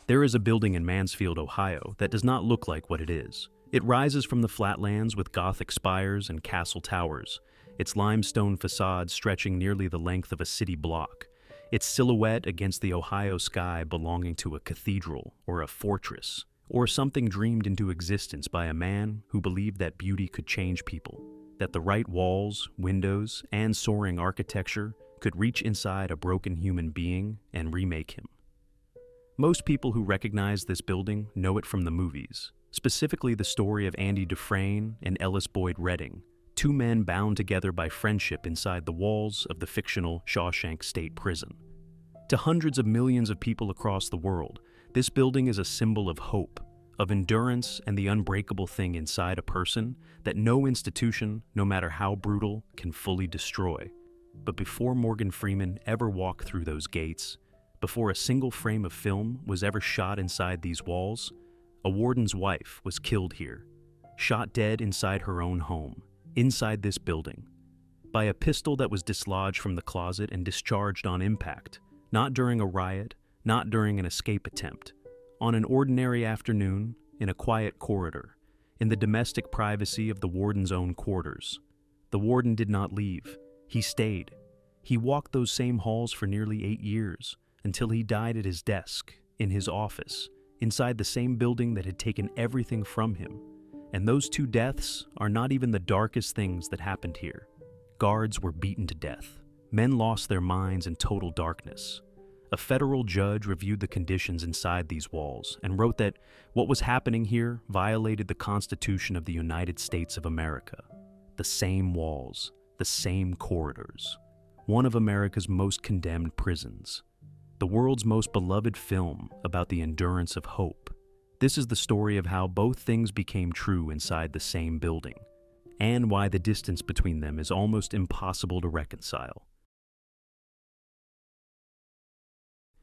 There is a building in Mansfield, Ohio that does not look like what it is. It rises from the flatlands with Gothic spires and castle towers, its limestone facade stretching nearly the length of a city block, its silhouette against the Ohio sky belonging to a cathedral or a fortress, or something dreamed into existence by a man who believed that beauty could change people, that the right walls, windows, and soaring architecture could reach inside a broken human being and remake him. Most people who recognize this building know it from the movies, specifically the story of Andy Dufresne and Ellis Boyd Redding, two men bound together by friendship inside the walls of the fictional Shawshank State Prison. To hundreds of millions of people across the world, this building is a symbol of hope, of endurance, and the unbreakable thing inside a person that no institution, no matter how brutal, can fully destroy. But before Morgan Freeman ever walked through those gates, before a single frame of film was ever shot inside these walls, a warden's wife was killed here, shot dead inside her own home, inside this building, by a pistol that was dislodged from the closet and discharged on impact, not during a riot, not during an escape attempt, on an ordinary afternoon, in a quiet corridor, in the domestic privacy of the warden's own quarters. The warden did not leave. He stayed. He walked those same halls for nearly 8 years, until he died at his desk, in his office, inside the same building that had taken everything from him. And those two deaths are not even the darkest things that happened here. Guards were beaten to death. Men lost their minds in total darkness. A federal judge reviewed the conditions inside these walls and wrote that what was happening here violated the Constitution of the United States of America. The same walls, the same corridors. One of America's most condemned prisons. The world's most beloved film about the endurance of hope. This is the story of how both things became true inside the same building, and why the distance between them is almost impossible to reconcile.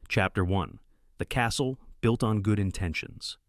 Chapter 1. The Castle Built on Good Intentions.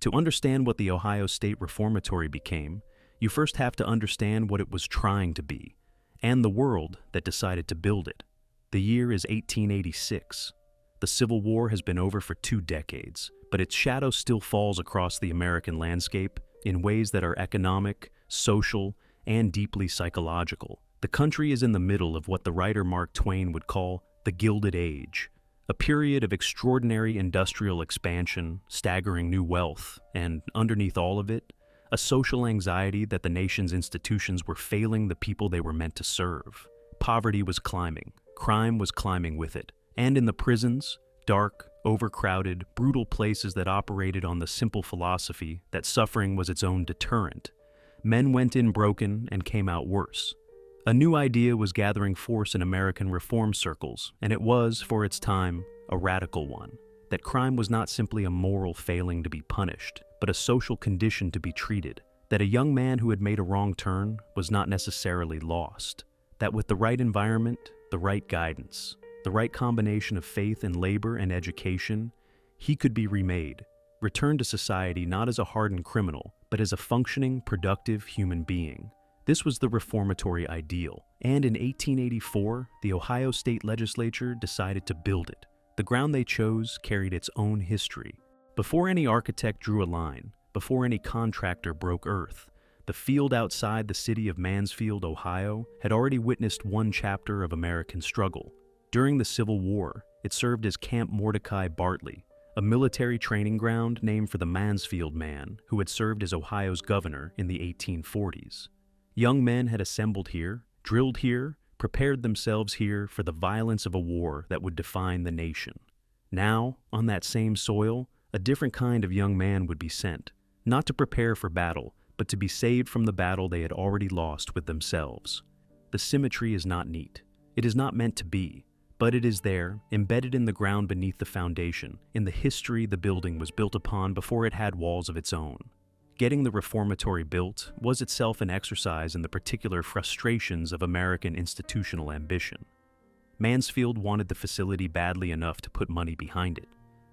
To understand what the Ohio State Reformatory became, you first have to understand what it was trying to be, and the world that decided to build it. The year is 1886. The Civil War has been over for 2 decades, but its shadow still falls across the American landscape in ways that are economic, social, and deeply psychological. The country is in the middle of what the writer Mark Twain would call the Gilded Age, a period of extraordinary industrial expansion, staggering new wealth, and underneath all of it, a social anxiety that the nation's institutions were failing the people they were meant to serve. Poverty was climbing, crime was climbing with it, and in the prisons, dark, overcrowded, brutal places that operated on the simple philosophy that suffering was its own deterrent, men went in broken and came out worse. A new idea was gathering force in American reform circles, and it was, for its time, a radical one. That crime was not simply a moral failing to be punished, but a social condition to be treated. That a young man who had made a wrong turn was not necessarily lost. That with the right environment, the right guidance, the right combination of faith and labor and education, he could be remade, returned to society not as a hardened criminal, but as a functioning, productive human being. This was the reformatory ideal, and in 1884, the Ohio State Legislature decided to build it. The ground they chose carried its own history. Before any architect drew a line, before any contractor broke earth, the field outside the city of Mansfield, Ohio, had already witnessed one chapter of American struggle. During the Civil War, it served as Camp Mordecai Bartley, a military training ground named for the Mansfield man who had served as Ohio's governor in the 1840s. Young men had assembled here, drilled here, prepared themselves here for the violence of a war that would define the nation. Now, on that same soil, a different kind of young man would be sent, not to prepare for battle, but to be saved from the battle they had already lost with themselves. The symmetry is not neat. It is not meant to be, but it is there, embedded in the ground beneath the foundation, in the history the building was built upon before it had walls of its own. Getting the reformatory built was itself an exercise in the particular frustrations of American institutional ambition. Mansfield wanted the facility badly enough to put money behind it.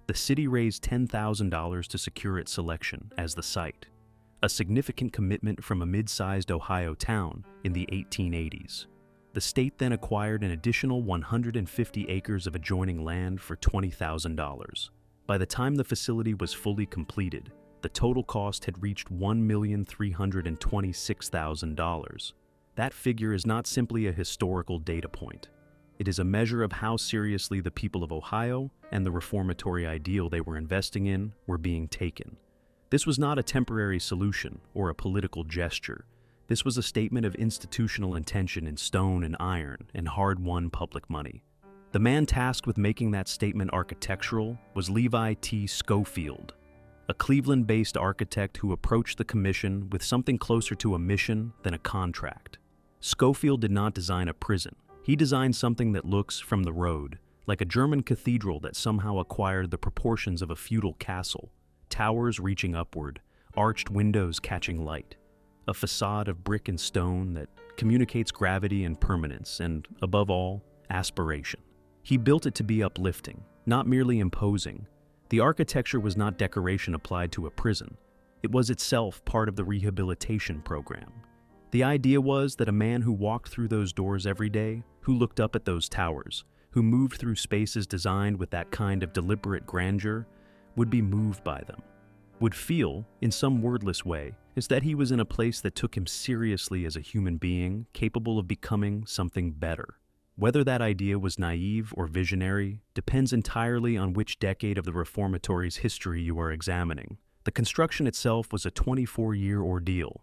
The city raised $10,000 to secure its selection as the site, a significant commitment from a mid-sized Ohio town in the 1880s. The state then acquired an additional 150 acres of adjoining land for $20,000. By the time the facility was fully completed, the total cost had reached $1,326,000. That figure is not simply a historical data point. It is a measure of how seriously the people of Ohio and the reformatory ideal they were investing in were being taken. This was not a temporary solution or a political gesture. This was a statement of institutional intention in stone and iron and hard-won public money. The man tasked with making that statement architectural was Levi T. Schofield, a Cleveland-based architect who approached the commission with something closer to a mission than a contract. Schofield did not design a prison. He designed something that looks, from the road, like a German cathedral that somehow acquired the proportions of a feudal castle, towers reaching upward, arched windows catching light, a facade of brick and stone that communicates gravity and permanence and, above all, aspiration. He built it to be uplifting, not merely imposing. The architecture was not decoration applied to a prison. It was itself part of the rehabilitation program. The idea was that a man who walked through those doors every day, who looked up at those towers, who moved through spaces designed with that kind of deliberate grandeur, would be moved by them, would feel, in some wordless way, is that he was in a place that took him seriously as a human being capable of becoming something better. Whether that idea was naive or visionary depends entirely on which decade of the reformatory's history you are examining. The construction itself was a 24-year ordeal.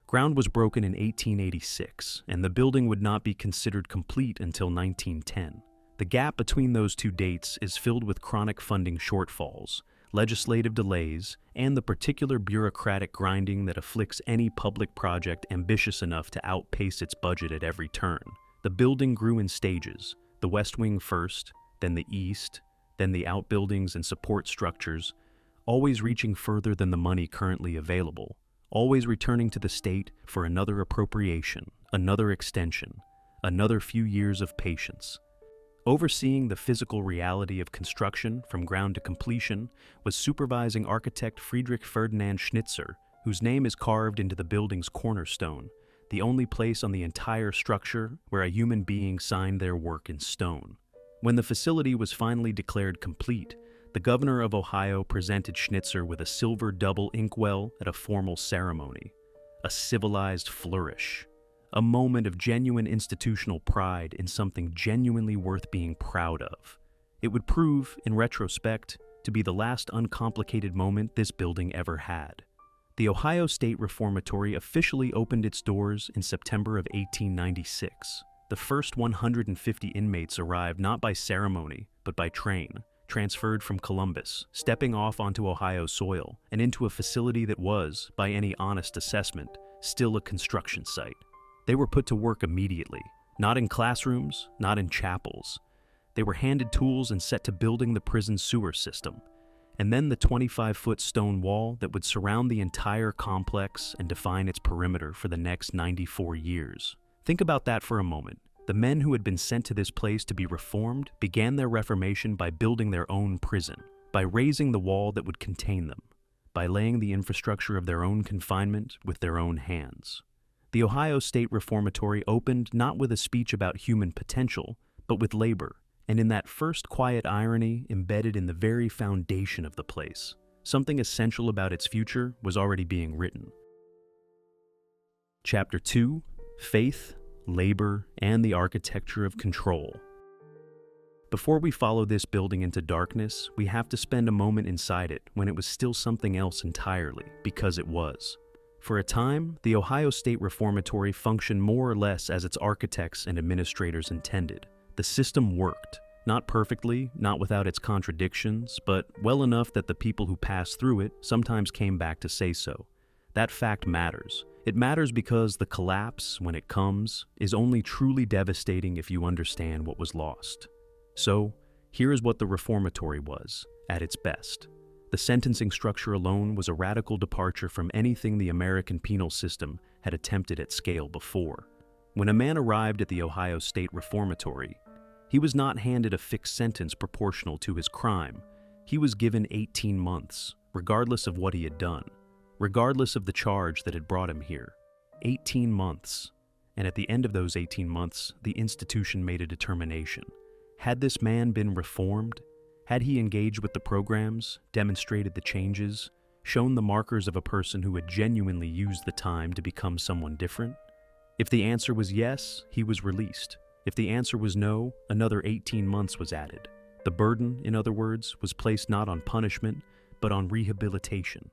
Ground was broken in 1886, and the building would not be considered complete until 1910. The gap between those two dates is filled with chronic funding shortfalls, legislative delays, and the particular bureaucratic grinding that afflicts any public project ambitious enough to outpace its budget at every turn. The building grew in stages, the west wing first, then the east, then the outbuildings and support structures, always reaching further than the money currently available, always returning to the state for another appropriation, another extension, another few years of patience. Overseeing the physical reality of construction from ground to completion was supervising architect Friedrich Ferdinand Schnitzer, whose name is carved into the building's cornerstone, the only place on the entire structure where a human being signed their work in stone. When the facility was finally declared complete, the governor of Ohio presented Schnitzer with a silver double inkwell at a formal ceremony, a civilized flourish, a moment of genuine institutional pride in something genuinely worth being proud of. It would prove, in retrospect, to be the last uncomplicated moment this building ever had. The Ohio State Reformatory officially opened its doors in September of 1896. The first 150 inmates arrived not by ceremony, but by train, transferred from Columbus, stepping off onto Ohio soil and into a facility that was, by any honest assessment, still a construction site. They were put to work immediately, not in classrooms, not in chapels. They were handed tools and set to building the prison sewer system, and then the 25-foot stone wall that would surround the entire complex and define its perimeter for the next 94 years. Think about that for a moment. The men who had been sent to this place to be reformed began their reformation by building their own prison, by raising the wall that would contain them, by laying the infrastructure of their own confinement with their own hands. The Ohio State Reformatory opened not with a speech about human potential, but with labor, and in that first quiet irony embedded in the very foundation of the place, something essential about its future was already being written. Chapter 2: Faith, Labor, and the Architecture of Control. Before we follow this building into darkness, we have to spend a moment inside it when it was still something else entirely, because it was. For a time, the Ohio State Reformatory functioned more or less as its architects and administrators intended. The system worked, not perfectly, not without its contradictions, but well enough that the people who passed through it sometimes came back to say so. That fact matters. It matters because the collapse, when it comes, is only truly devastating if you understand what was lost. So, here is what the reformatory was, at its best. The sentencing structure alone was a radical departure from anything the American penal system had attempted at scale before. When a man arrived at the Ohio State Reformatory, he was not handed a fixed sentence proportional to his crime. He was given 18 months, regardless of what he had done, regardless of the charge that had brought him here. 18 months. And at the end of those 18 months, the institution made a determination. Had this man been reformed? Had he engaged with the programs, demonstrated the changes, shown the markers of a person who had genuinely used the time to become someone different? If the answer was yes, he was released. If the answer was no, another 18 months was added. The burden, in other words, was placed not on punishment, but on rehabilitation.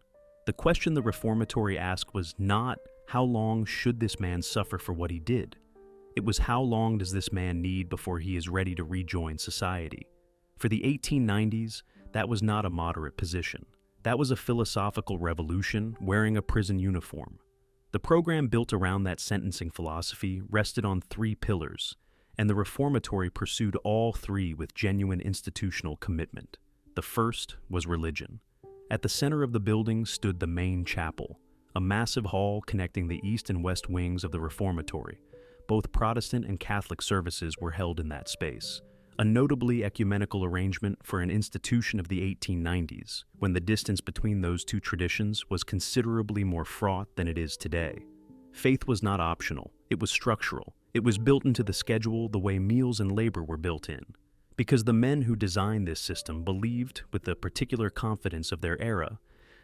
The question the reformatory asked was not, how long should this man suffer for what he did? It was, how long does this man need before he is ready to rejoin society? For the 1890s, that was not a moderate position. That was a philosophical revolution wearing a prison uniform. The program built around that sentencing philosophy rested on 3 pillars, and the reformatory pursued all 3 with genuine institutional commitment. The first was religion. At the center of the building stood the main chapel, a massive hall connecting the east and west wings of the reformatory. Both Protestant and Catholic services were held in that space, a notably ecumenical arrangement for an institution of the 1890s, when the distance between those 2 traditions was considerably more fraught than it is today. Faith was not optional, it was structural. It was built into the schedule the way meals and labor were built in. Because the men who designed this system believed, with the particular confidence of their era,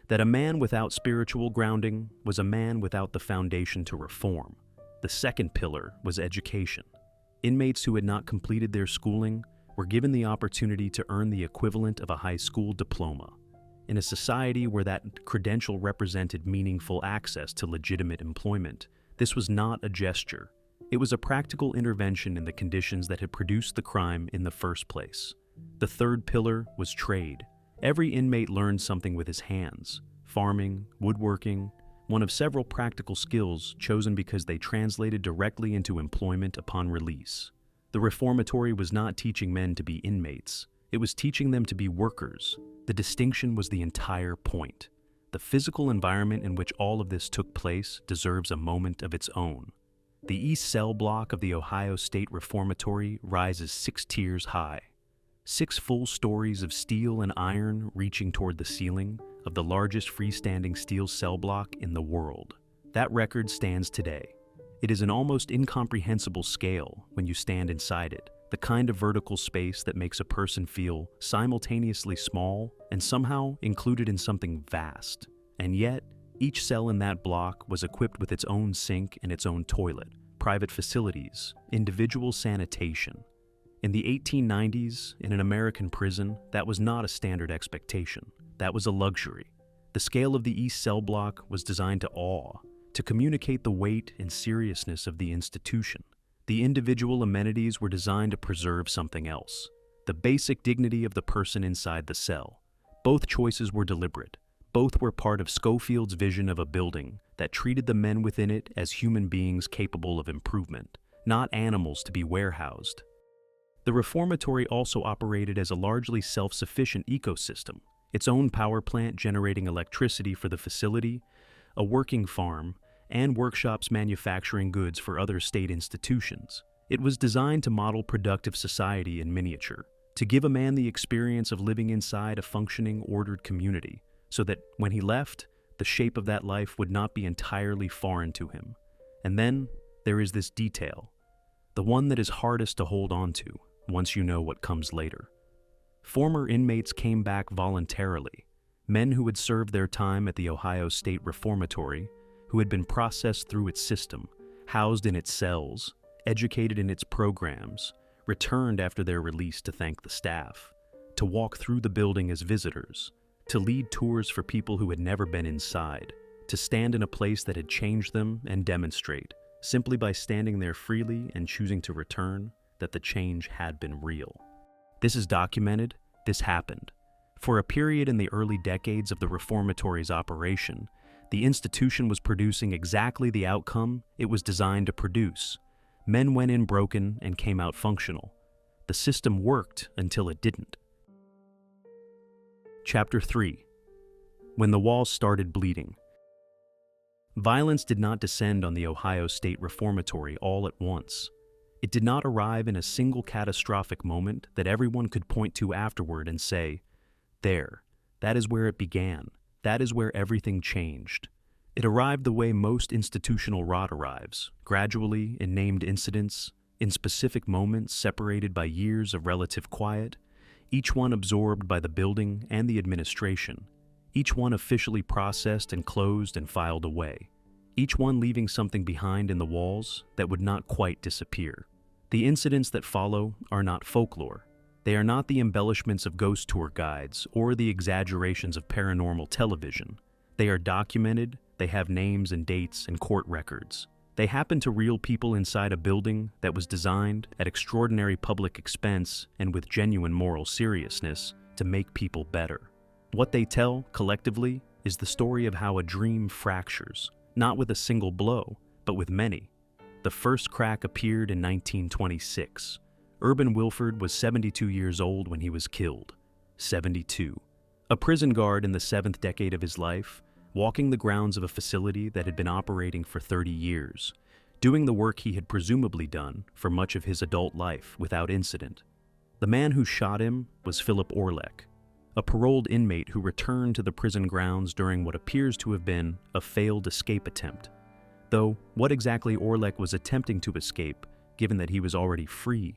that a man without spiritual grounding was a man without the foundation to reform. The second pillar was education. Inmates who had not completed their schooling were given the opportunity to earn the equivalent of a high school diploma. In a society where that credential represented meaningful access to legitimate employment, this was not a gesture. It was a practical intervention in the conditions that had produced the crime in the first place. The third pillar was trade. Every inmate learned something with his hands: farming, woodworking, one of several practical skills chosen because they translated directly into employment upon release. The reformatory was not teaching men to be inmates. It was teaching them to be workers. The distinction was the entire point. The physical environment in which all of this took place deserves a moment of its own. The east cell block of the Ohio State Reformatory rises 6 tiers high. 6 full stories of steel and iron reaching toward the ceiling of the largest freestanding steel cell block in the world. That record stands today. It is an almost incomprehensible scale when you stand inside it, the kind of vertical space that makes a person feel simultaneously small and somehow included in something vast. And yet, each cell in that block was equipped with its own sink and its own toilet, private facilities, individual sanitation. In the 1890s, in an American prison, that was not a standard expectation. That was a luxury. The scale of the East Cell Block was designed to awe, to communicate the weight and seriousness of the institution. The individual amenities were designed to preserve something else: the basic dignity of the person inside the cell. Both choices were deliberate. Both were part of Schofield's vision of a building that treated the men within it as human beings capable of improvement, not animals to be warehoused. The reformatory also operated as a largely self-sufficient ecosystem, its own power plant generating electricity for the facility, a working farm, and workshops manufacturing goods for other state institutions. It was designed to model productive society in miniature, to give a man the experience of living inside a functioning, ordered community, so that when he left, the shape of that life would not be entirely foreign to him. And then there is this detail, the one that is hardest to hold on to once you know what comes later. Former inmates came back voluntarily, men who had served their time at the Ohio State Reformatory, who had been processed through its system, housed in its cells, educated in its programs, returned after their release to thank the staff, to walk through the building as visitors, to lead tours for people who had never been inside, to stand in a place that had changed them and demonstrate, simply by standing there freely and choosing to return, that the change had been real. This is documented. This happened. For a period in the early decades of the reformatory's operation, the institution was producing exactly the outcome it was designed to produce. Men went in broken and came out functional. The system worked until it didn't. Chapter 3. When the walls started bleeding. Violence did not descend on the Ohio State Reformatory all at once. It did not arrive in a single catastrophic moment that everyone could point to afterward and say, "There, that is where it began. That is where everything changed." It arrived the way most institutional rot arrives, gradually in named incidents, in specific moments separated by years of relative quiet, each one absorbed by the building and the administration, each one officially processed and closed and filed away, each one leaving something behind in the walls that would not quite disappear. The incidents that follow are not folklore. They are not the embellishments of ghost tour guides or the exaggerations of paranormal television. They are documented, they have names and dates and court records. They happen to real people inside a building that was designed at extraordinary public expense and with genuine moral seriousness to make people better. What they tell, collectively, is the story of how a dream fractures, not with a single blow, but with many. The first crack appeared in 1926. Urban Wilford was 72 years old when he was killed. 72. A prison guard in the 7th decade of his life, walking the grounds of a facility that had been operating for 30 years, doing the work he had presumably done for much of his adult life without incident. The man who shot him was Philip Orlek, a paroled inmate who returned to the prison grounds during what appears to have been a failed escape attempt. Though what exactly Orlek was attempting to escape, given that he was already free,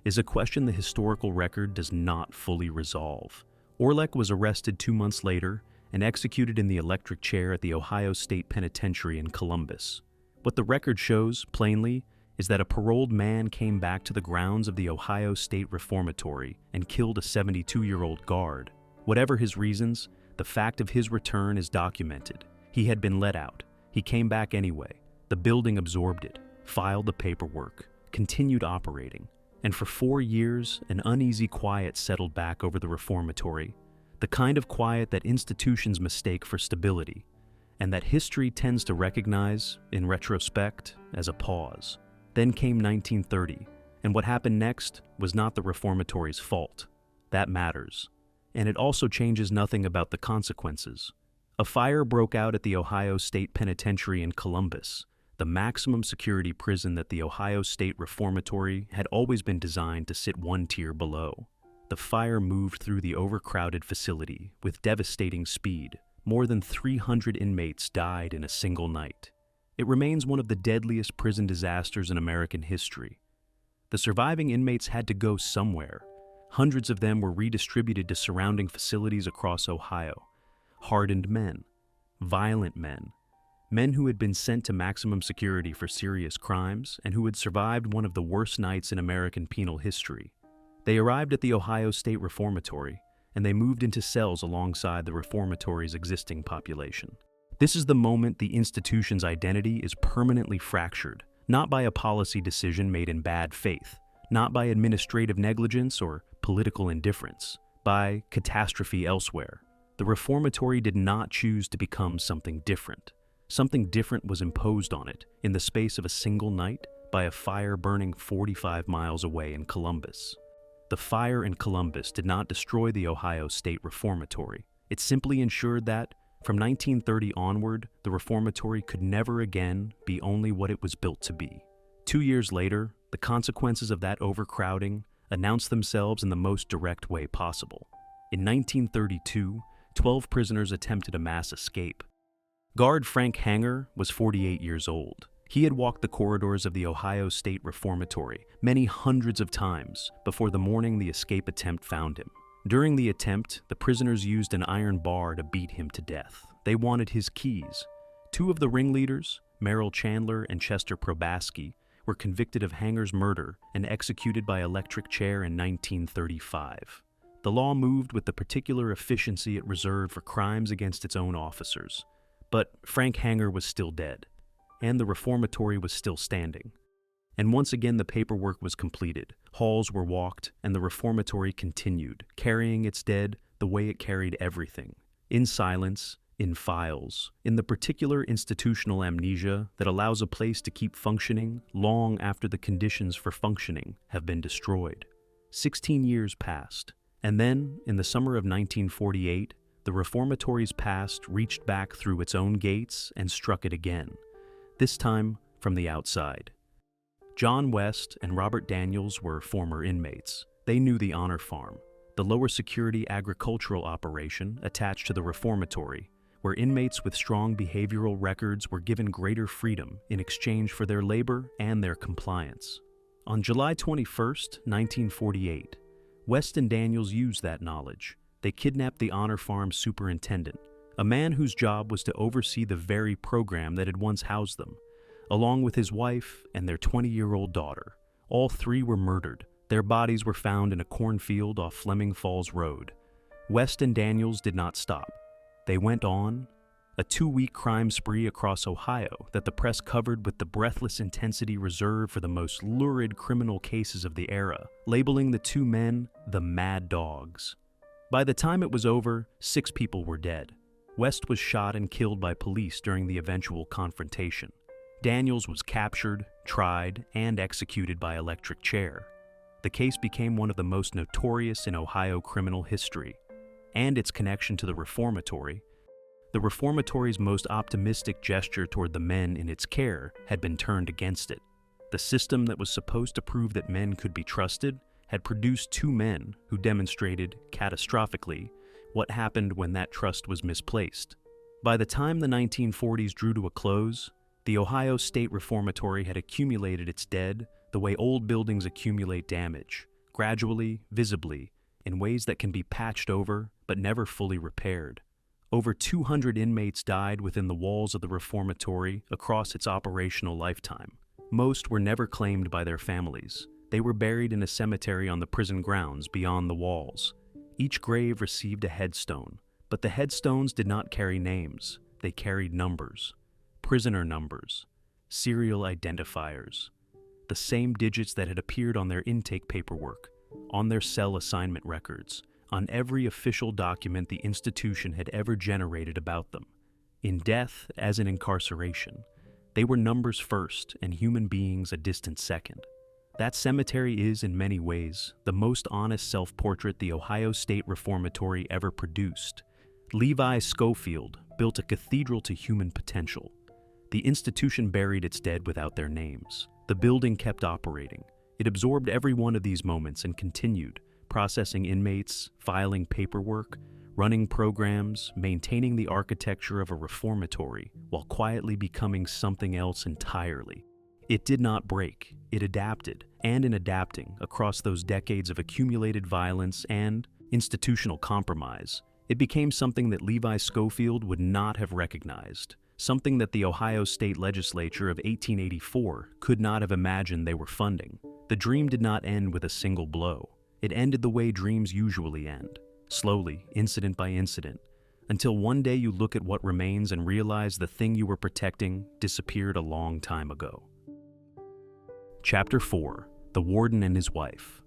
is a question the historical record does not fully resolve. Orlek was arrested 2 months later and executed in the electric chair at the Ohio State Penitentiary in Columbus. What the record shows, plainly, is that a paroled man came back to the grounds of the Ohio State Reformatory and killed a 72-year-old guard. Whatever his reasons, the fact of his return is documented. He had been let out. He came back anyway. The building absorbed it, filed the paperwork, continued operating, and for 4 years, an uneasy quiet settled back over the reformatory, the kind of quiet that institutions mistake for stability, and that history tends to recognize, in retrospect, as a pause. Then came 1930, and what happened next was not the reformatory's fault. That matters. And it also changes nothing about the consequences. A fire broke out at the Ohio State Penitentiary in Columbus, the maximum security prison that the Ohio State Reformatory had always been designed to sit one tier below. The fire moved through the overcrowded facility with devastating speed. More than 300 inmates died in a single night. It remains one of the deadliest prison disasters in American history. The surviving inmates had to go somewhere. Hundreds of them were redistributed to surrounding facilities across Ohio. Hardened men, violent men, men who had been sent to maximum security for serious crimes and who had survived one of the worst nights in American penal history. They arrived at the Ohio State Reformatory, and they moved into cells alongside the reformatory's existing population. This is the moment the institution's identity is permanently fractured, not by a policy decision made in bad faith, not by administrative negligence or political indifference, by catastrophe elsewhere. The reformatory did not choose to become something different. Something different was imposed on it in the space of a single night by a fire burning 45 miles away in Columbus. The fire in Columbus did not destroy the Ohio State Reformatory. It simply ensured that, from 1930 onward, the reformatory could never again be only what it was built to be. 2 years later, the consequences of that overcrowding announced themselves in the most direct way possible. In 1932, 12 prisoners attempted a mass escape. Guard Frank Hanger was 48 years old. He had walked the corridors of the Ohio State Reformatory many hundreds of times before the morning the escape attempt found him. During the attempt, the prisoners used an iron bar to beat him to death. They wanted his keys. 2 of the ringleaders, Merrill Chandler and Chester Probaski, were convicted of Hanger's murder and executed by electric chair in 1935. The law moved with the particular efficiency it reserved for crimes against its own officers. But Frank Hanger was still dead, and the reformatory was still standing. And once again the paperwork was completed, halls were walked, and the reformatory continued, carrying its dead the way it carried everything, in silence, in files, in the particular institutional amnesia that allows a place to keep functioning long after the conditions for functioning have been destroyed. 16 years passed, and then, in the summer of 1948, the reformatory's past reached back through its own gates and struck it again, this time from the outside. John West and Robert Daniels were former inmates. They knew the Honor Farm, the lower security agricultural operation attached to the reformatory, where inmates with strong behavioral records were given greater freedom in exchange for their labor and their compliance. On July 21, 1948, West and Daniels used that knowledge. They kidnapped the Honor Farm superintendent, a man whose job was to oversee the very program that had once housed them, along with his wife and their 20-year-old daughter. All three were murdered. Their bodies were found in a cornfield off Fleming Falls Road. West and Daniels did not stop. They went on, a 2-week crime spree across Ohio that the press covered with the breathless intensity reserved for the most lurid criminal cases of the era, labeling the two men the Mad Dogs. By the time it was over, 6 people were dead. West was shot and killed by police during the eventual confrontation. Daniels was captured, tried, and executed by electric chair. The case became one of the most notorious in Ohio criminal history, and its connection to the Reformatory. The Reformatory's most optimistic gesture toward the men in its care had been turned against it. The system that was supposed to prove that men could be trusted had produced 2 men who demonstrated, catastrophically, what happened when that trust was misplaced. By the time the 1940s drew to a close, the Ohio State Reformatory had accumulated its dead the way old buildings accumulate damage, gradually, visibly, in ways that can be patched over but never fully repaired. Over 200 inmates died within the walls of the Reformatory across its operational lifetime. Most were never claimed by their families. They were buried in a cemetery on the prison grounds beyond the walls. Each grave received a headstone, but the headstones did not carry names. They carried numbers, prisoner numbers, serial identifiers, the same digits that had appeared on their intake paperwork, on their cell assignment records, on every official document the institution had ever generated about them. In death, as in incarceration, they were numbers first and human beings a distant second. That cemetery is, in many ways, the most honest self-portrait the Ohio State Reformatory ever produced. Levi Schofield built a cathedral to human potential. The institution buried its dead without their names. The building kept operating. It absorbed every one of these moments and continued, processing inmates, filing paperwork, running programs, maintaining the architecture of a reformatory, while quietly becoming something else entirely. It did not break. It adapted, and in adapting across those decades of accumulated violence and institutional compromise, it became something that Levi Schofield would not have recognized, something that the Ohio State Legislature of 1884 could not have imagined they were funding. The dream did not end with a single blow. It ended the way dreams usually end, slowly, incident by incident, until one day you look at what remains and realize the thing you were protecting disappeared a long time ago. Chapter 4: The Warden and His Wife.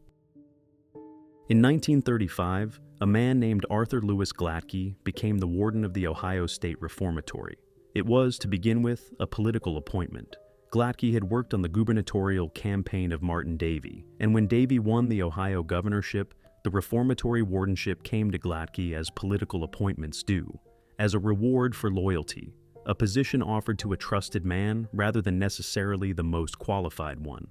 In 1935, a man named Arthur Lewis Glatke became the warden of the Ohio State Reformatory. It was, to begin with, a political appointment. Glatke had worked on the gubernatorial campaign of Martin Davey, and when Davey won the Ohio governorship, the reformatory wardenship came to Glatke as political appointments do, as a reward for loyalty, a position offered to a trusted man rather than necessarily the most qualified one.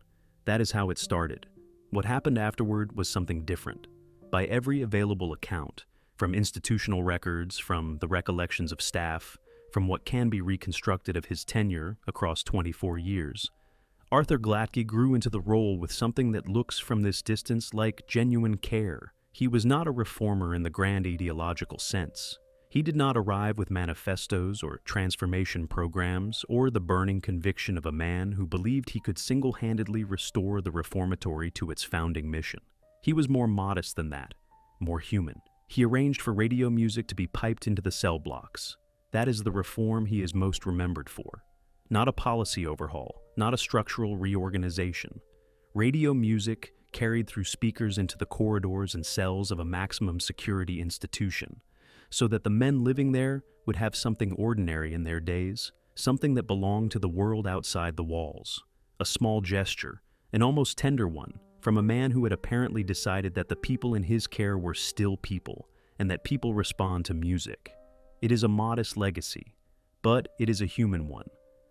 That is how it started. What happened afterward was something different. By every available account, from institutional records, from the recollections of staff, from what can be reconstructed of his tenure across 24 years, Arthur Glatke grew into the role with something that looks from this distance like genuine care. He was not a reformer in the grand ideological sense. He did not arrive with manifestos or transformation programs or the burning conviction of a man who believed he could single-handedly restore the reformatory to its founding mission. He was more modest than that, more human. He arranged for radio music to be piped into the cell blocks. That is the reform he is most remembered for. Not a policy overhaul, not a structural reorganization. Radio music carried through speakers into the corridors and cells of a maximum security institution, so that the men living there would have something ordinary in their days, something that belonged to the world outside the walls. A small gesture, an almost tender one, from a man who had apparently decided that the people in his care were still people, and that people respond to music. It is a modest legacy, but it is a human one,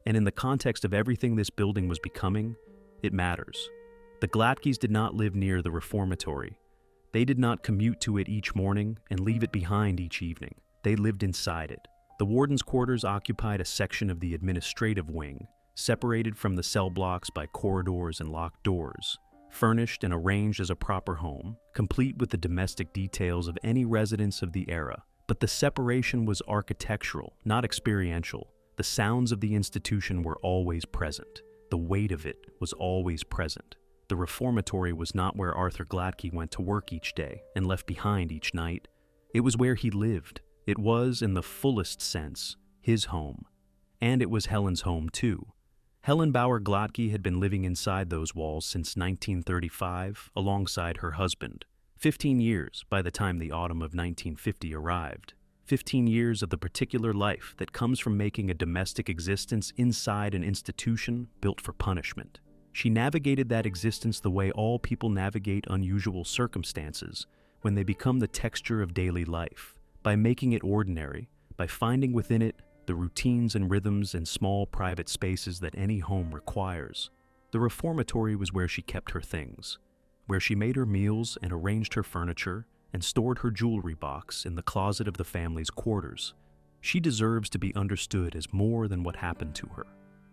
and in the context of everything this building was becoming, it matters. The Glatkes did not live near the reformatory. They did not commute to it each morning and leave it behind each evening. They lived inside it. The warden's quarters occupied a section of the administrative wing, separated from the cell blocks by corridors and locked doors, furnished and arranged as a proper home, complete with the domestic details of any residence of the era. But the separation was architectural, not experiential. The sounds of the institution were always present. The weight of it was always present. The reformatory was not where Arthur Gladkey went to work each day and left behind each night. It was where he lived. It was, in the fullest sense, his home. And it was Helen's home, too. Helen Bauer Gladkey had been living inside those walls since 1935, alongside her husband. 15 years by the time the autumn of 1950 arrived. 15 years of the particular life that comes from making a domestic existence inside an institution built for punishment. She navigated that existence the way all people navigate unusual circumstances when they become the texture of daily life, by making it ordinary, by finding within it the routines and rhythms and small private spaces that any home requires. The reformatory was where she kept her things, where she made her meals and arranged her furniture and stored her jewelry box in the closet of the family's quarters. She deserves to be understood as more than what happened to her.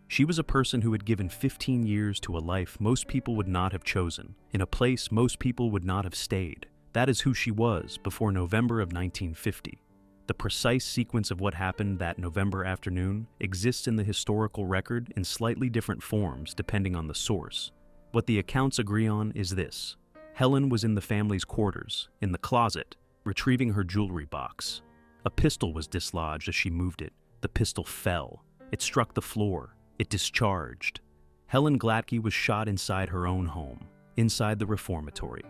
She was a person who had given 15 years to a life most people would not have chosen, in a place most people would not have stayed. That is who she was before November of 1950. The precise sequence of what happened that November afternoon exists in the historical record in slightly different forms depending on the source. What the accounts agree on is this. Helen was in the family's quarters, in the closet, retrieving her jewelry box. A pistol was dislodged as she moved it. The pistol fell. It struck the floor. It discharged. Helen Gladkey was shot inside her own home, inside the reformatory.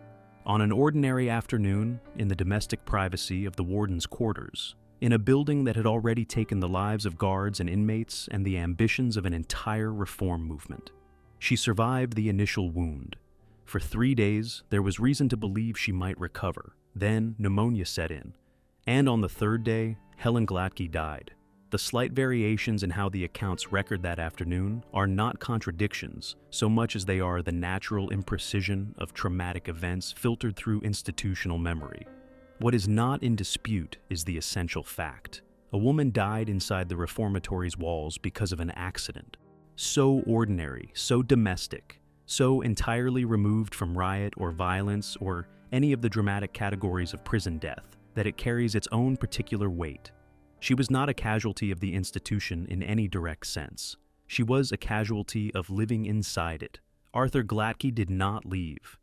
On an ordinary afternoon, in the domestic privacy of the warden's quarters, in a building that had already taken the lives of guards and inmates and the ambitions of an entire reform movement. She survived the initial wound. For 3 days, there was reason to believe she might recover. Then, pneumonia set in. And on the 3rd day, Helen Gladkey died. The slight variations in how the accounts record that afternoon are not contradictions so much as they are the natural imprecision of traumatic events filtered through institutional memory. What is not in dispute is the essential fact. A woman died inside the reformatory's walls because of an accident. So ordinary, so domestic, so entirely removed from riot or violence or any of the dramatic categories of prison death that it carries its own particular weight. She was not a casualty of the institution in any direct sense. She was a casualty of living inside it. Arthur Gladkey did not leave.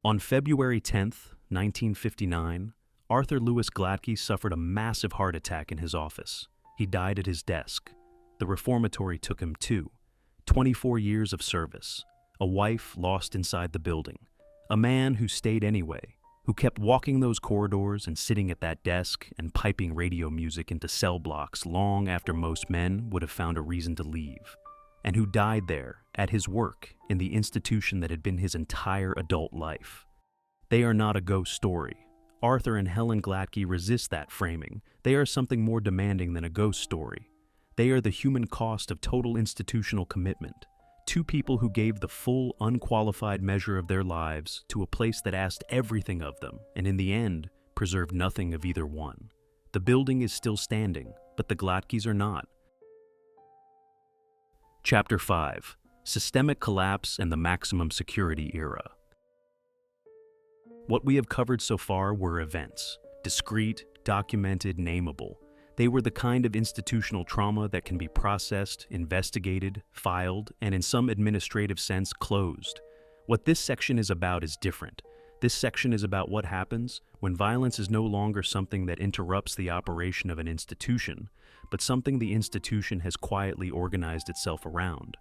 On February 10th, 1959, Arthur Lewis Gladkey suffered a massive heart attack in his office. He died at his desk. The reformatory took him too. 24 years of service. A wife lost inside the building. A man who stayed anyway, who kept walking those corridors and sitting at that desk and piping radio music into cell blocks long after most men would have found a reason to leave, and who died there, at his work, in the institution that had been his entire adult life. They are not a ghost story. Arthur and Helen Gladkey resist that framing. They are something more demanding than a ghost story. They are the human cost of total institutional commitment. Two people who gave the full, unqualified measure of their lives to a place that asked everything of them, and in the end, preserved nothing of either one. The building is still standing, but the Gladkeys are not. Chapter 5. Systemic Collapse and the Maximum Security Era. What we have covered so far were events, discrete, documented, nameable. They were the kind of institutional trauma that can be processed, investigated, filed, and in some administrative sense closed. What this section is about is different. This section is about what happens when violence is no longer something that interrupts the operation of an institution, but something the institution has quietly organized itself around.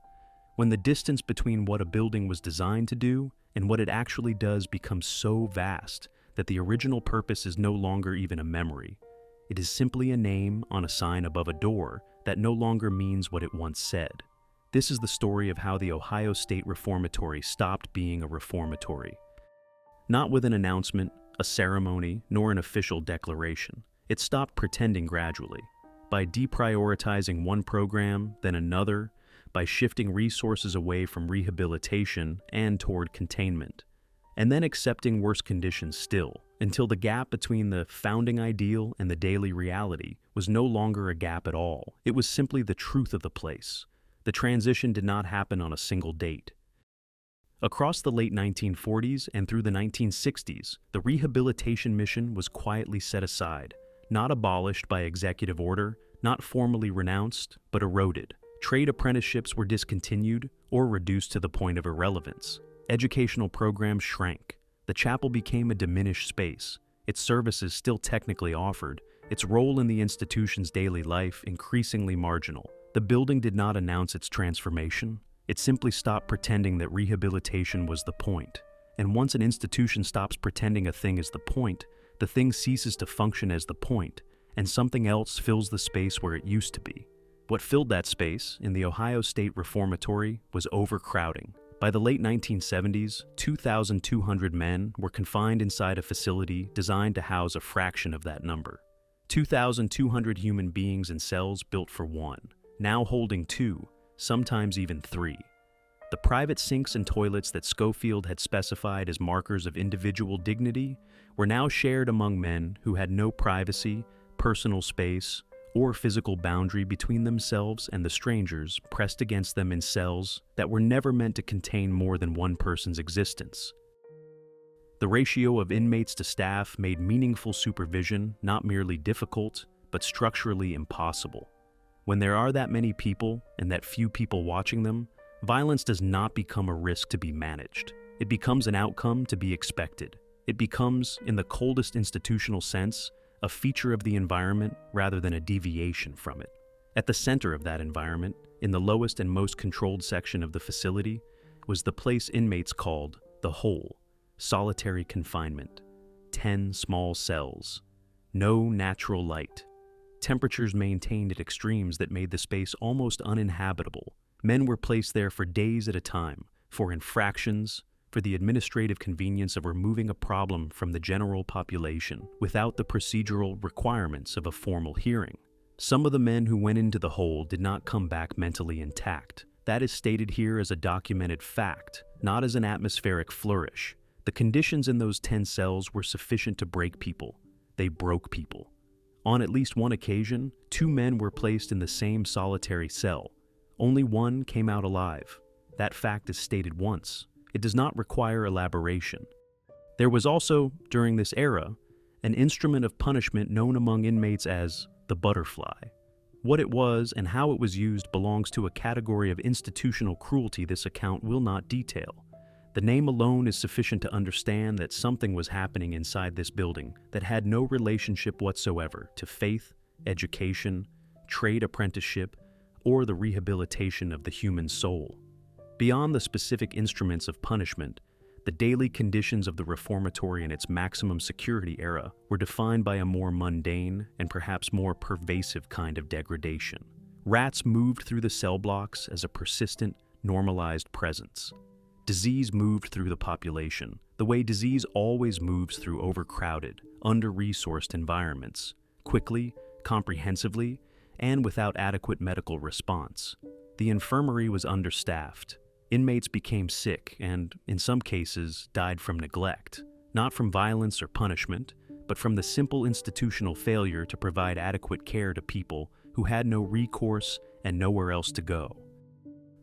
When the distance between what a building was designed to do and what it actually does becomes so vast that the original purpose is no longer even a memory. It is simply a name on a sign above a door that no longer means what it once said. This is the story of how the Ohio State Reformatory stopped being a reformatory. Not with an announcement, a ceremony, nor an official declaration. It stopped pretending gradually. By deprioritizing one program, then another, by shifting resources away from rehabilitation and toward containment, and then accepting worse conditions still, until the gap between the founding ideal and the daily reality was no longer a gap at all. It was simply the truth of the place. The transition did not happen on a single date. Across the late 1940s and through the 1960s, the rehabilitation mission was quietly set aside, not abolished by executive order, not formally renounced, but eroded. Trade apprenticeships were discontinued or reduced to the point of irrelevance. Educational programs shrank. The chapel became a diminished space, its services still technically offered, its role in the institution's daily life increasingly marginal. The building did not announce its transformation. It simply stopped pretending that rehabilitation was the point. And once an institution stops pretending a thing is the point, the thing ceases to function as the point, and something else fills the space where it used to be. What filled that space, in the Ohio State Reformatory, was overcrowding. By the late 1970s, 2,200 men were confined inside a facility designed to house a fraction of that number. 2,200 human beings in cells built for one, now holding two, sometimes even three. The private sinks and toilets that Schofield had specified as markers of individual dignity were now shared among men who had no privacy, personal space, or physical boundary between themselves and the strangers pressed against them in cells that were never meant to contain more than one person's existence. The ratio of inmates to staff made meaningful supervision not merely difficult, but structurally impossible. When there are that many people and that few people watching them, violence does not become a risk to be managed. It becomes an outcome to be expected. It becomes, in the coldest institutional sense, a feature of the environment rather than a deviation from it. At the center of that environment, in the lowest and most controlled section of the facility, was the place inmates called the hole, solitary confinement. 10 small cells. No natural light. Temperatures maintained at extremes that made the space almost uninhabitable. Men were placed there for days at a time, for infractions, for the administrative convenience of removing a problem from the general population without the procedural requirements of a formal hearing. Some of the men who went into the hole did not come back mentally intact. That is stated here as a documented fact, not as an atmospheric flourish. The conditions in those 10 cells were sufficient to break people. They broke people. On at least one occasion, 2 men were placed in the same solitary cell. Only one came out alive. That fact is stated once. It does not require elaboration. There was also, during this era, an instrument of punishment known among inmates as the butterfly. What it was and how it was used belongs to a category of institutional cruelty this account will not detail. The name alone is sufficient to understand that something was happening inside this building that had no relationship whatsoever to faith, education, trade apprenticeship, or the rehabilitation of the human soul. Beyond the specific instruments of punishment, the daily conditions of the reformatory in its maximum security era were defined by a more mundane and perhaps more pervasive kind of degradation. Rats moved through the cell blocks as a persistent, normalized presence. Disease moved through the population, the way disease always moves through overcrowded, under-resourced environments, quickly, comprehensively, and without adequate medical response. The infirmary was understaffed. Inmates became sick and, in some cases, died from neglect, not from violence or punishment, but from the simple institutional failure to provide adequate care to people who had no recourse and nowhere else to go.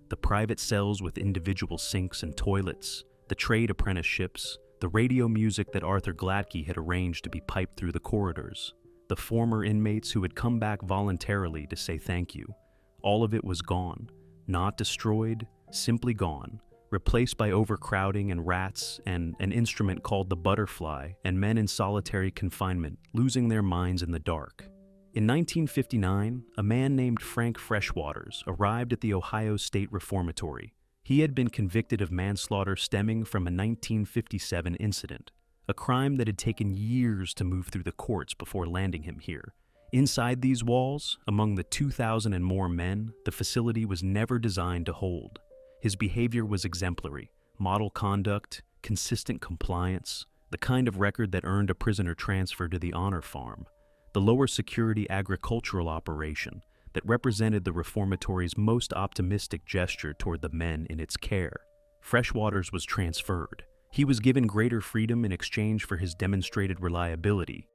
The private cells with individual sinks and toilets, the trade apprenticeships, the radio music that Arthur Gladkey had arranged to be piped through the corridors, the former inmates who had come back voluntarily to say thank you, all of it was gone, not destroyed, simply gone, replaced by overcrowding and rats and an instrument called the butterfly and men in solitary confinement losing their minds in the dark. In 1959, a man named Frank Freshwaters arrived at the Ohio State Reformatory. He had been convicted of manslaughter stemming from a 1957 incident, a crime that had taken years to move through the courts before landing him here. Inside these walls, among the 2,000 and more men, the facility was never designed to hold. His behavior was exemplary, model conduct, consistent compliance, the kind of record that earned a prisoner transfer to the honor farm, the lower security agricultural operation that represented the reformatory's most optimistic gesture toward the men in its care. Freshwaters was transferred. He was given greater freedom in exchange for his demonstrated reliability.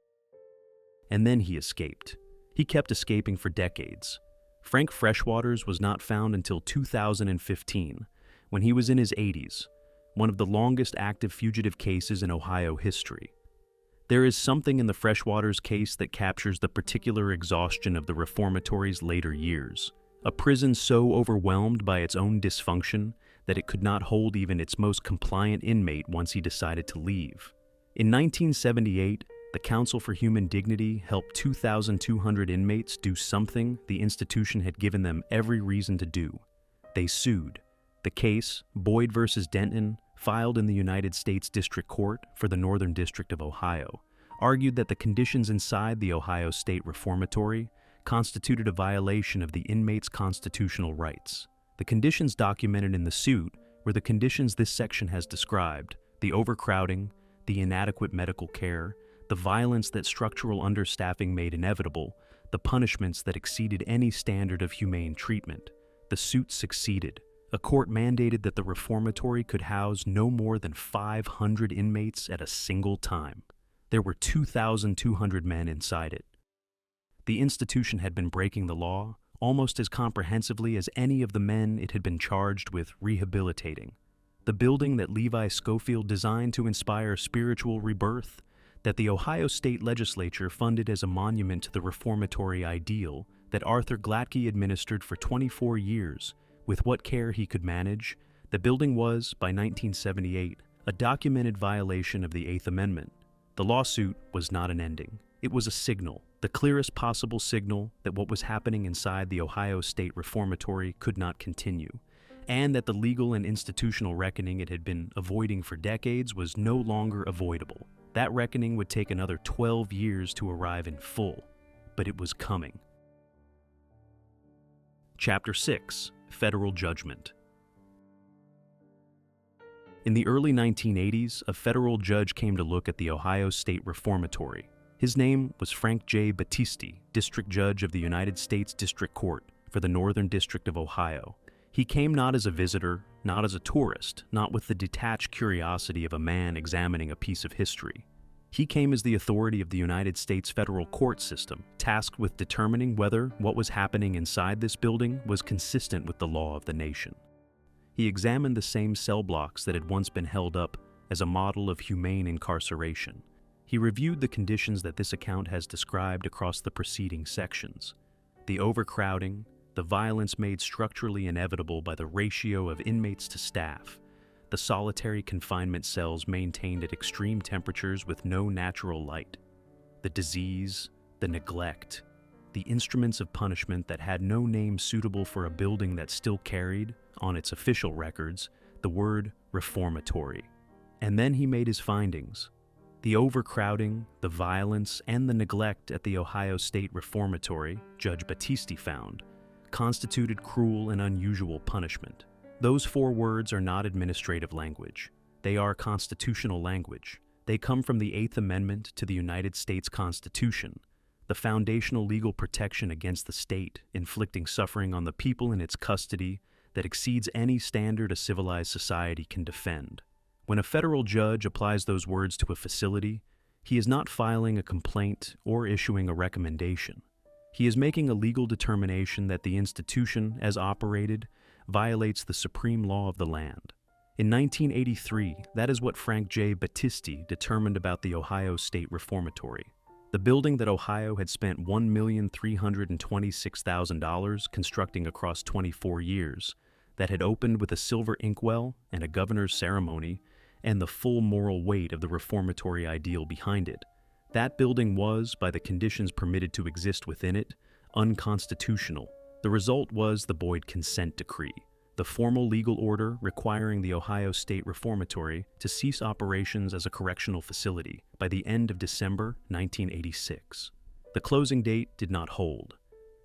And then he escaped. He kept escaping for decades. Frank Freshwaters was not found until 2015, when he was in his 80s, one of the longest active fugitive cases in Ohio history. There is something in the Freshwaters case that captures the particular exhaustion of the reformatory's later years, a prison so overwhelmed by its own dysfunction that it could not hold even its most compliant inmate once he decided to leave. In 1978, the Council for Human Dignity helped 2,200 inmates do something the institution had given them every reason to do. They sued. The case, Boyd v. Denton, filed in the United States District Court for the Northern District of Ohio, argued that the conditions inside the Ohio State Reformatory constituted a violation of the inmates' constitutional rights. The conditions documented in the suit were the conditions this section has described: the overcrowding, the inadequate medical care, the violence that structural understaffing made inevitable, the punishments that exceeded any standard of humane treatment. The suit succeeded. A court mandated that the reformatory could house no more than 500 inmates at a single time. There were 2,200 men inside it. The institution had been breaking the law almost as comprehensively as any of the men it had been charged with rehabilitating. The building that Levi Schofield designed to inspire spiritual rebirth, that the Ohio State Legislature funded as a monument to the reformatory ideal, that Arthur Glatke administered for 24 years, with what care he could manage, the building was, by 1978, a documented violation of the Eighth Amendment. The lawsuit was not an ending. It was a signal, the clearest possible signal that what was happening inside the Ohio State Reformatory could not continue, and that the legal and institutional reckoning it had been avoiding for decades was no longer avoidable. That reckoning would take another 12 years to arrive in full, but it was coming. Chapter 6. Federal Judgment. In the early 1980s, a federal judge came to look at the Ohio State Reformatory. His name was Frank J. Battisti, District Judge of the United States District Court for the Northern District of Ohio. He came not as a visitor, not as a tourist, not with the detached curiosity of a man examining a piece of history. He came as the authority of the United States federal court system, tasked with determining whether what was happening inside this building was consistent with the law of the nation. He examined the same cell blocks that had once been held up as a model of humane incarceration. He reviewed the conditions that this account has described across the preceding sections: the overcrowding, the violence made structurally inevitable by the ratio of inmates to staff, the solitary confinement cells maintained at extreme temperatures with no natural light, the disease, the neglect, the instruments of punishment that had no name suitable for a building that still carried, on its official records, the word reformatory. And then he made his findings. The overcrowding, the violence, and the neglect at the Ohio State Reformatory, Judge Battisti found, constituted cruel and unusual punishment. Those 4 words are not administrative language. They are constitutional language. They come from the Eighth Amendment to the United States Constitution, the foundational legal protection against the state inflicting suffering on the people in its custody that exceeds any standard a civilized society can defend. When a federal judge applies those words to a facility, he is not filing a complaint or issuing a recommendation. He is making a legal determination that the institution, as operated, violates the supreme law of the land. In 1983, that is what Frank J. Battisti determined about the Ohio State Reformatory, the building that Ohio had spent $1,326,000 constructing across 24 years, that had opened with a silver inkwell and a governor's ceremony and the full moral weight of the reformatory ideal behind it. That building was, by the conditions permitted to exist within it, unconstitutional. The result was the Boyd Consent Decree, the formal legal order requiring the Ohio State Reformatory to cease operations as a correctional facility by the end of December 1986. The closing date did not hold.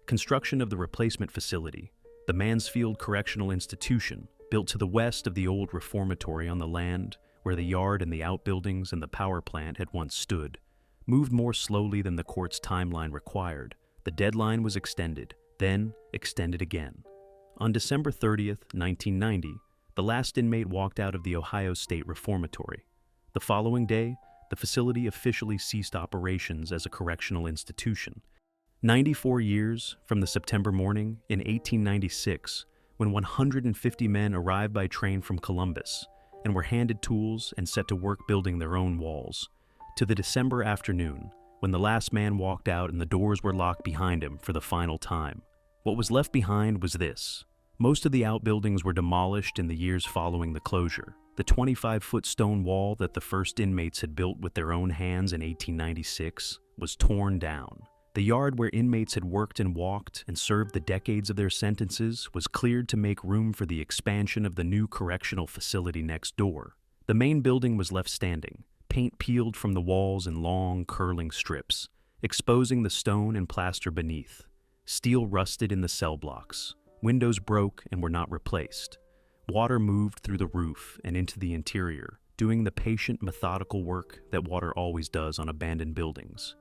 Construction of the replacement facility, the Mansfield Correctional Institution, built to the west of the old reformatory on the land where the yard and the outbuildings and the power plant had once stood, moved more slowly than the court's timeline required. The deadline was extended, then extended again. On December 30th, 1990, the last inmate walked out of the Ohio State Reformatory. The following day, the facility officially ceased operations as a correctional institution. 94 years from the September morning in 1896, when 150 men arrived by train from Columbus and were handed tools and set to work building their own walls, to the December afternoon, when the last man walked out and the doors were locked behind him for the final time. What was left behind was this. Most of the outbuildings were demolished in the years following the closure. The 25-foot stone wall that the first inmates had built with their own hands in 1896 was torn down. The yard where inmates had worked and walked and served the decades of their sentences was cleared to make room for the expansion of the new correctional facility next door. The main building was left standing, paint peeled from the walls in long, curling strips, exposing the stone and plaster beneath. Steel rusted in the cell blocks. Windows broke and were not replaced. Water moved through the roof and into the interior, doing the patient, methodical work that water always does on abandoned buildings.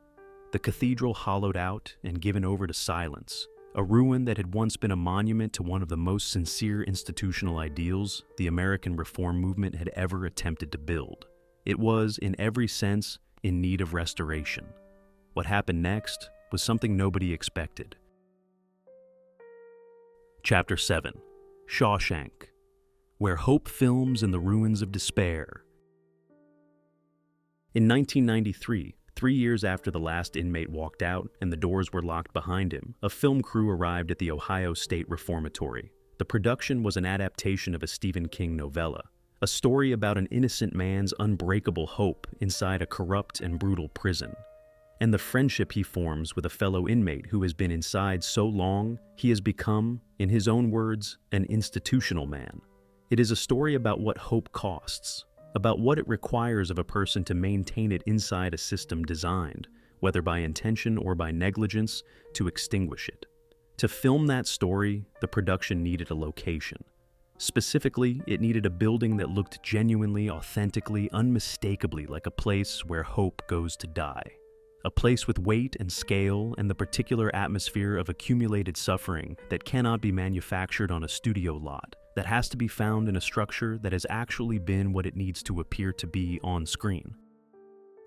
The cathedral hollowed out and given over to silence, a ruin that had once been a monument to one of the most sincere institutional ideals the American reform movement had ever attempted to build. It was, in every sense, in need of restoration. What happened next was something nobody expected. Chapter 7. Shawshank, where hope films in the ruins of despair. In 1993, 3 years after the last inmate walked out and the doors were locked behind him, a film crew arrived at the Ohio State Reformatory. The production was an adaptation of a Stephen King novella, a story about an innocent man's unbreakable hope inside a corrupt and brutal prison, and the friendship he forms with a fellow inmate who has been inside so long he has become, in his own words, an institutional man. It is a story about what hope costs, about what it requires of a person to maintain it inside a system designed, whether by intention or by negligence, to extinguish it. To film that story, the production needed a location. Specifically, it needed a building that looked genuinely, authentically, unmistakably like a place where hope goes to die. A place with weight and scale and the particular atmosphere of accumulated suffering that cannot be manufactured on a studio lot, that has to be found in a structure that has actually been what it needs to appear to be on screen.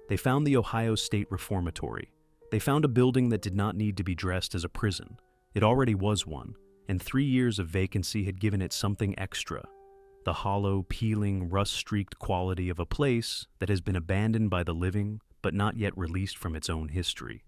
They found the Ohio State Reformatory. They found a building that did not need to be dressed as a prison. It already was one, and 3 years of vacancy had given it something extra. The hollow, peeling, rust-streaked quality of a place that has been abandoned by the living, but not yet released from its own history.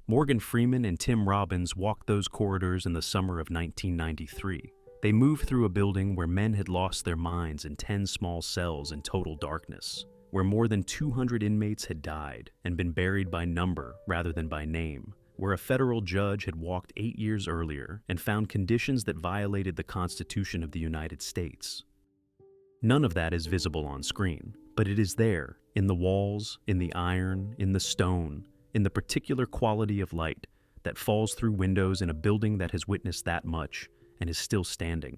Morgan Freeman and Tim Robbins walked those corridors in the summer of 1993. They moved through a building where men had lost their minds in 10 small cells in total darkness, where more than 200 inmates had died and been buried by number rather than by name, where a federal judge had walked 8 years earlier and found conditions that violated the Constitution of the United States. None of that is visible on screen, but it is there, in the walls, in the iron, in the stone, in the particular quality of light that falls through windows in a building that has witnessed that much and is still standing.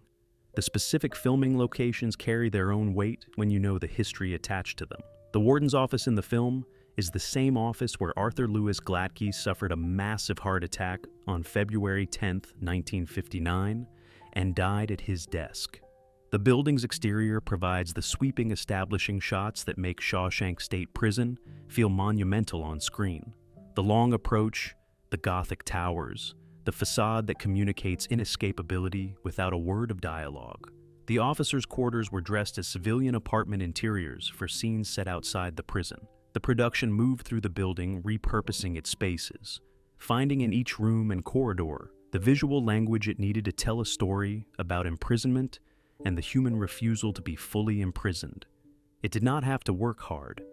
The specific filming locations carry their own weight when you know the history attached to them. The warden's office in the film is the same office where Arthur Lewis Glatke suffered a massive heart attack on February 10, 1959, and died at his desk. The building's exterior provides the sweeping establishing shots that make Shawshank State Prison feel monumental on screen. The long approach, the Gothic towers, the facade that communicates inescapability without a word of dialogue. The officers' quarters were dressed as civilian apartment interiors for scenes set outside the prison. The production moved through the building, repurposing its spaces, finding in each room and corridor the visual language it needed to tell a story about imprisonment and the human refusal to be fully imprisoned. It did not have to work hard.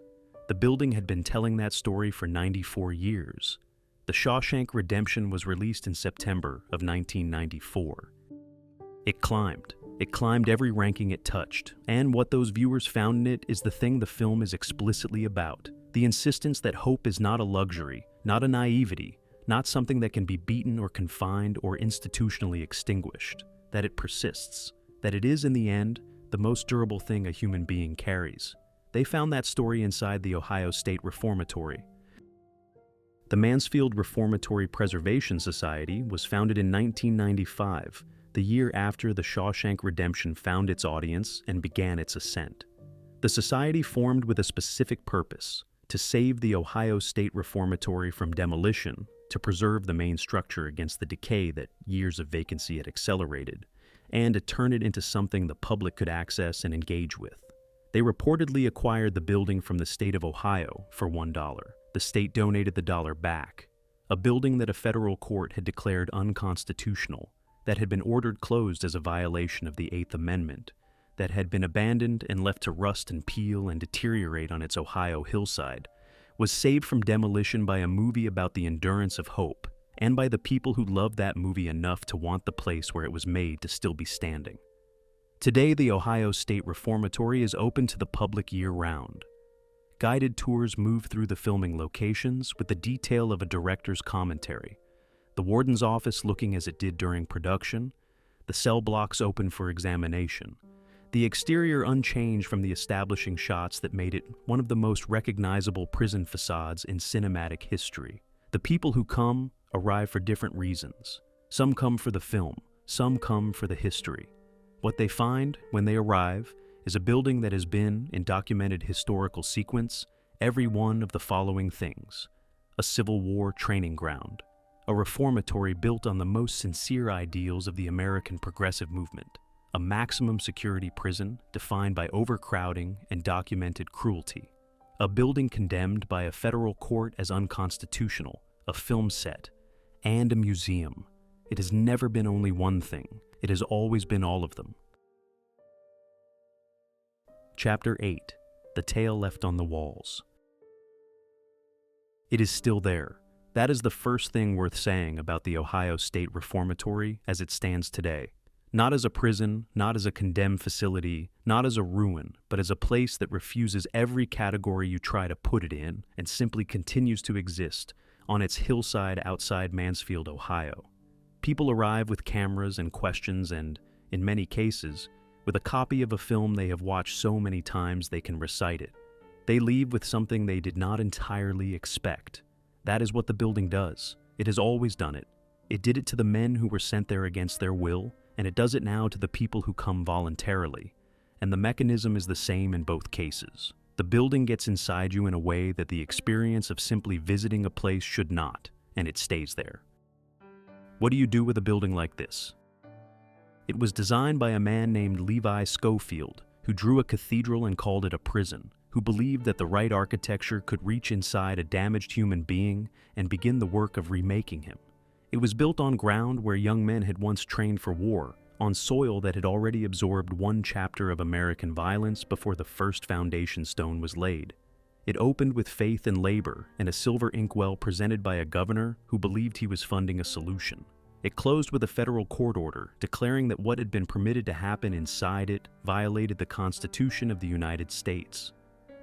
The building had been telling that story for 94 years. The Shawshank Redemption was released in September of 1994. It climbed every ranking it touched, and what those viewers found in it is the thing the film is explicitly about. The insistence that hope is not a luxury, not a naivety, not something that can be beaten or confined or institutionally extinguished, that it persists, that it is, in the end, the most durable thing a human being carries. They found that story inside the Ohio State Reformatory. The Mansfield Reformatory Preservation Society was founded in 1995, the year after the Shawshank Redemption found its audience and began its ascent. The society formed with a specific purpose: to save the Ohio State Reformatory from demolition, to preserve the main structure against the decay that years of vacancy had accelerated, and to turn it into something the public could access and engage with. They reportedly acquired the building from the state of Ohio for $1. The state donated the dollar back. A building that a federal court had declared unconstitutional, that had been ordered closed as a violation of the Eighth Amendment, that had been abandoned and left to rust and peel and deteriorate on its Ohio hillside, was saved from demolition by a movie about the endurance of hope, and by the people who loved that movie enough to want the place where it was made to still be standing. Today, the Ohio State Reformatory is open to the public year-round. Guided tours move through the filming locations with the detail of a director's commentary, the warden's office looking as it did during production, the cell blocks open for examination, the exterior unchanged from the establishing shots that made it one of the most recognizable prison facades in cinematic history. The people who come arrive for different reasons. Some come for the film, some come for the history. What they find when they arrive is a building that has been, in documented historical sequence, every one of the following things: a Civil War training ground, a reformatory built on the most sincere ideals of the American progressive movement, a maximum security prison defined by overcrowding and documented cruelty, a building condemned by a federal court as unconstitutional, a film set, and a museum. It has never been only one thing. It has always been all of them. Chapter 8. The Tale Left on the Walls. It is still there. That is the first thing worth saying about the Ohio State Reformatory as it stands today. Not as a prison, not as a condemned facility, not as a ruin, but as a place that refuses every category you try to put it in and simply continues to exist on its hillside outside Mansfield, Ohio. People arrive with cameras and questions and, in many cases, with a copy of a film they have watched so many times they can recite it. They leave with something they did not entirely expect. That is what the building does. It has always done it. It did it to the men who were sent there against their will, and it does it now to the people who come voluntarily. And the mechanism is the same in both cases. The building gets inside you in a way that the experience of simply visiting a place should not, and it stays there. What do you do with a building like this? It was designed by a man named Levi Schofield, who drew a cathedral and called it a prison, who believed that the right architecture could reach inside a damaged human being and begin the work of remaking him. It was built on ground where young men had once trained for war, on soil that had already absorbed one chapter of American violence before the first foundation stone was laid. It opened with faith and labor and a silver inkwell presented by a governor who believed he was funding a solution. It closed with a federal court order declaring that what had been permitted to happen inside it violated the Constitution of the United States.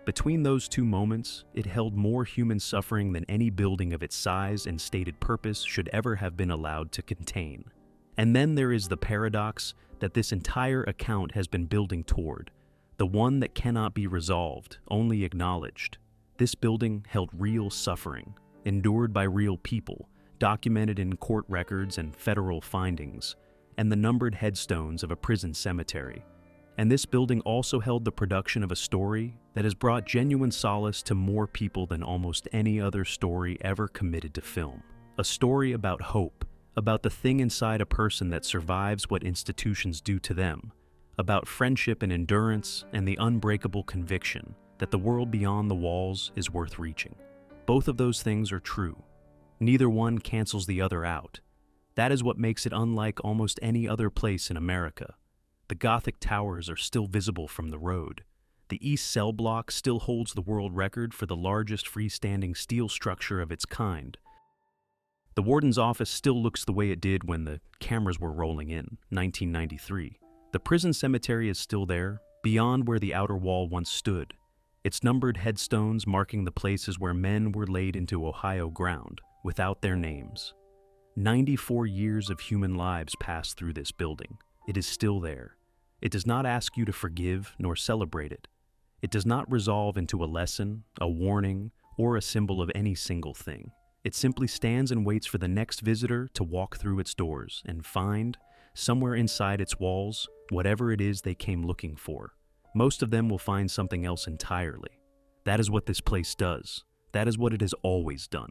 Between those two moments, it held more human suffering than any building of its size and stated purpose should ever have been allowed to contain. And then there is the paradox that this entire account has been building toward, the one that cannot be resolved, only acknowledged. This building held real suffering, endured by real people, documented in court records and federal findings, and the numbered headstones of a prison cemetery. And this building also held the production of a story that has brought genuine solace to more people than almost any other story ever committed to film. A story about hope, about the thing inside a person that survives what institutions do to them, about friendship and endurance and the unbreakable conviction that the world beyond the walls is worth reaching. Both of those things are true. Neither one cancels the other out. That is what makes it unlike almost any other place in America. The Gothic towers are still visible from the road. The East Cell Block still holds the world record for the largest freestanding steel structure of its kind. The warden's office still looks the way it did when the cameras were rolling in, 1993. The prison cemetery is still there, beyond where the outer wall once stood, its numbered headstones marking the places where men were laid into Ohio ground, without their names. 94 years of human lives passed through this building. It is still there. It does not ask you to forgive nor celebrate it. It does not resolve into a lesson, a warning, or a symbol of any single thing. It simply stands and waits for the next visitor to walk through its doors and find, somewhere inside its walls, whatever it is they came looking for. Most of them will find something else entirely. That is what this place does. That is what it has always done.